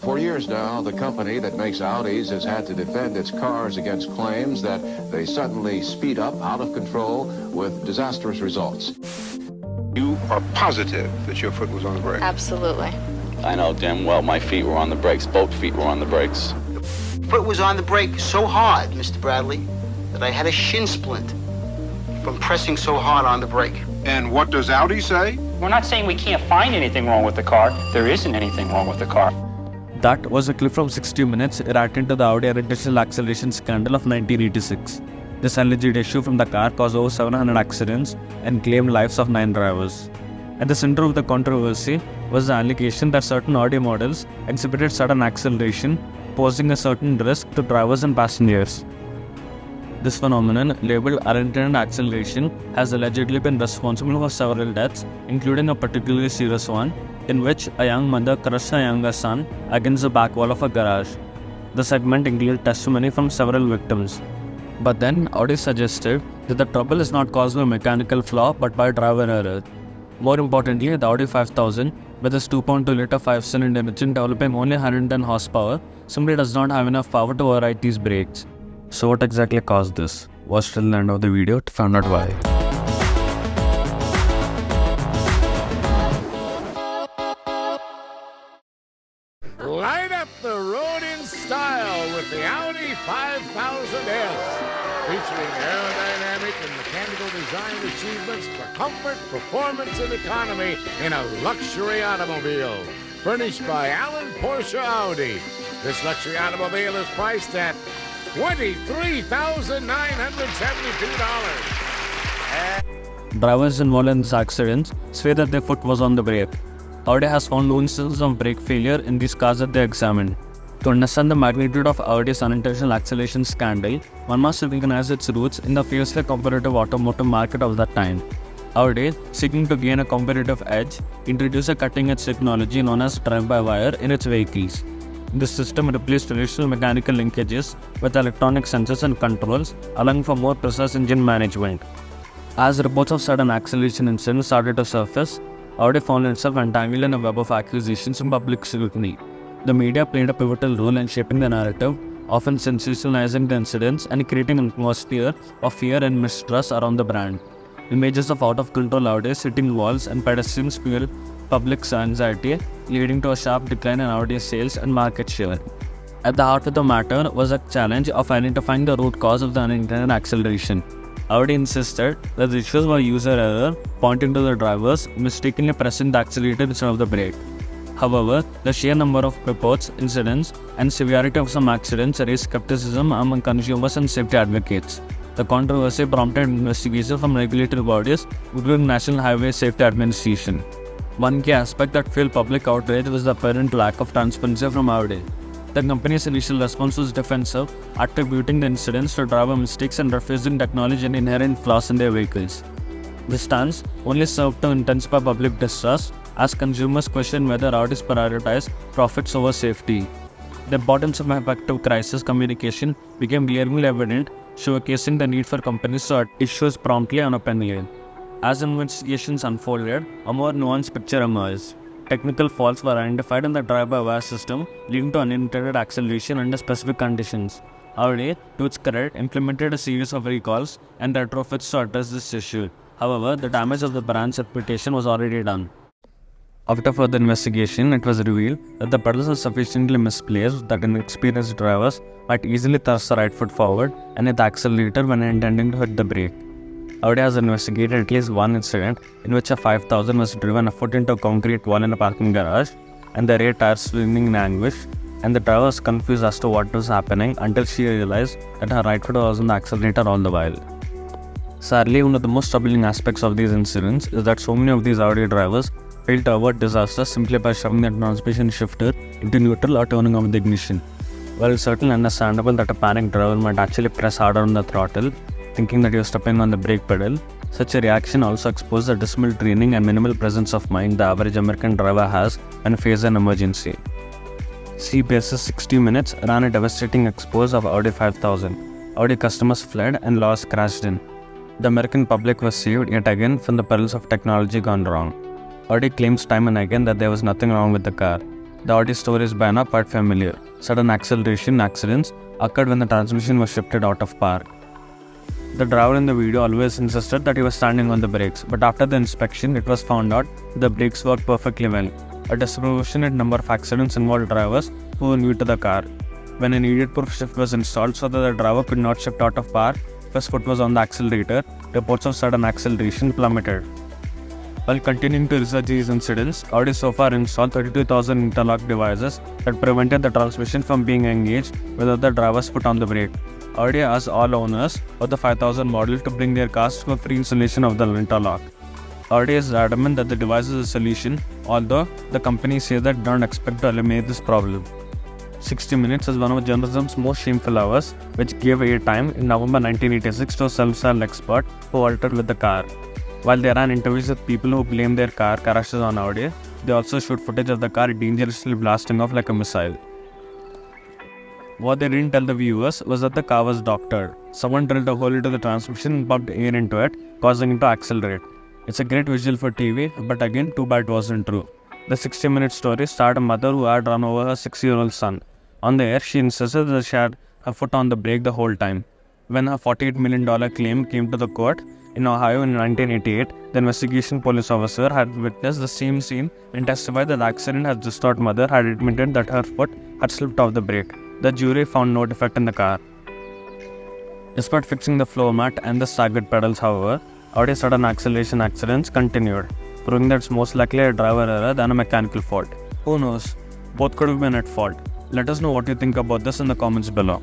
For years now, the company that makes Audis has had to defend its cars against claims that they suddenly speed up out of control with disastrous results. You are positive that your foot was on the brake? Absolutely. I know damn well my feet were on the brakes. Both feet were on the brakes. Foot was on the brake so hard, Mr. Bradley, that I had a shin splint from pressing so hard on the brake. And what does Audi say? We're not saying we can't find anything wrong with the car. There isn't anything wrong with the car. That was a clip from 60 Minutes reacting to the Audi unintentional acceleration scandal of 1986. This alleged issue from the car caused over 700 accidents and claimed lives of 9 drivers. At the center of the controversy was the allegation that certain Audi models exhibited sudden acceleration, posing a certain risk to drivers and passengers. This phenomenon, labeled unintended acceleration, has allegedly been responsible for several deaths, including a particularly serious one, in which a young mother crushed her younger son against the back wall of a garage. The segment included testimony from several victims. But then, Audi suggested that the trouble is not caused by a mechanical flaw but by driver error. More importantly, the Audi 5000, with its 2.2-liter 5-cylinder engine developing only 110 horsepower, simply does not have enough power to override these brakes. So what exactly caused this? Watch till the end of the video to find out why. Light up the road in style with the Audi 5000S, featuring aerodynamic and mechanical design achievements for comfort, performance, and economy in a luxury automobile. Furnished by Alan Porsche Audi. This luxury automobile is priced at $23,972. Drivers involved in these accidents swear that their foot was on the brake. Audi has found no instances of brake failure in these cars that they examined. To understand the magnitude of Audi's unintentional acceleration scandal, one must recognize its roots in the fiercely competitive automotive market of that time. Audi, seeking to gain a competitive edge, introduced a cutting-edge technology known as drive-by-wire in its vehicles. This system replaced traditional mechanical linkages with electronic sensors and controls, allowing for more precise engine management. As reports of sudden acceleration incidents started to surface, Audi found itself entangled in a web of accusations and public scrutiny. The media played a pivotal role in shaping the narrative, often sensationalizing the incidents and creating an atmosphere of fear and mistrust around the brand. Images of out-of-control Audis hitting walls and pedestrians fueled public anxiety, leading to a sharp decline in Audi's sales and market share. At the heart of the matter was a challenge of identifying the root cause of the unintended acceleration. Audi insisted that the issues were user error, pointing to the drivers mistakenly pressing the accelerator instead of the brake. However, the sheer number of reports, incidents, and severity of some accidents raised skepticism among consumers and safety advocates. The controversy prompted investigation from regulatory bodies, including National Highway Safety Administration. One key aspect that fueled public outrage was the apparent lack of transparency from Audi. The company's initial response was defensive, attributing the incidents to driver mistakes and refusing to acknowledge any inherent flaws in their vehicles. This stance only served to intensify public distrust as consumers questioned whether Audis prioritized profits over safety. The importance of effective crisis communication became glaringly evident, showcasing the need for companies to address issues promptly and openly. As investigations unfolded, a more nuanced picture emerged. Technical faults were identified in the drive-by-wire system, leading to unintended acceleration under specific conditions. Audi, to its credit, implemented a series of recalls and retrofits to address this issue. However, the damage of the brand's reputation was already done. After further investigation, it was revealed that the pedals were sufficiently misplaced that inexperienced drivers might easily thrust the right foot forward and hit the accelerator when intending to hit the brake. Audi has investigated at least one incident in which a 5000 was driven a foot into a concrete wall in a parking garage, and the rear tires swinging in anguish, and the driver was confused as to what was happening until she realized that her right foot was on the accelerator all the while. Sadly, one of the most troubling aspects of these incidents is that so many of these Audi drivers failed to avoid disaster simply by shoving the transmission shifter into neutral or turning off the ignition. While it's certainly understandable that a panicked driver might actually press harder on the throttle, thinking that you're stepping on the brake pedal, such a reaction also exposes the dismal training and minimal presence of mind the average American driver has when faced an emergency. CBS's 60 Minutes ran a devastating expose of Audi 5000. Audi customers fled and laws crashed in. The American public was saved yet again from the perils of technology gone wrong. Audi claims time and again that there was nothing wrong with the car. The Audi story is by now quite familiar. Sudden acceleration accidents occurred when the transmission was shifted out of park. The driver in the video always insisted that he was standing on the brakes, but after the inspection, it was found out the brakes worked perfectly well. A disproportionate number of accidents involved drivers who were new to the car. When an idiot-proof shift was installed so that the driver could not shift out of park if his foot was on the accelerator, reports of sudden acceleration plummeted. While continuing to research these incidents, Audi so far installed 32,000 interlock devices that prevented the transmission from being engaged without the driver's foot on the brake. Audi asked all owners of the 5000 model to bring their cars to a free installation of the interlock. Audi is adamant that the device is a solution, although the company says that they don't expect to eliminate this problem. 60 Minutes is one of journalism's most shameful hours, which gave airtime in November 1986 to a self-styled expert who altered with the car. While they ran interviews with people who blamed their car crashes on Audi, they also showed footage of the car dangerously blasting off like a missile. What they didn't tell the viewers was that the car was doctored. Someone drilled a hole into the transmission and pumped air into it, causing it to accelerate. It's a great visual for TV, but again, too bad it wasn't true. The 60 Minutes story starred a mother who had run over her 6-year-old son. On the air, she insisted that she had her foot on the brake the whole time. When her $48 million claim came to the court in Ohio in 1988, the investigation police officer had witnessed the same scene and testified that the accident has distraught mother had admitted that her foot had slipped off the brake. The jury found no defect in the car. Despite fixing the floor mat and the staggered pedals, however, Audi's sudden acceleration accidents continued, proving that it's most likely a driver error than a mechanical fault. Who knows? Both could have been at fault. Let us know what you think about this in the comments below.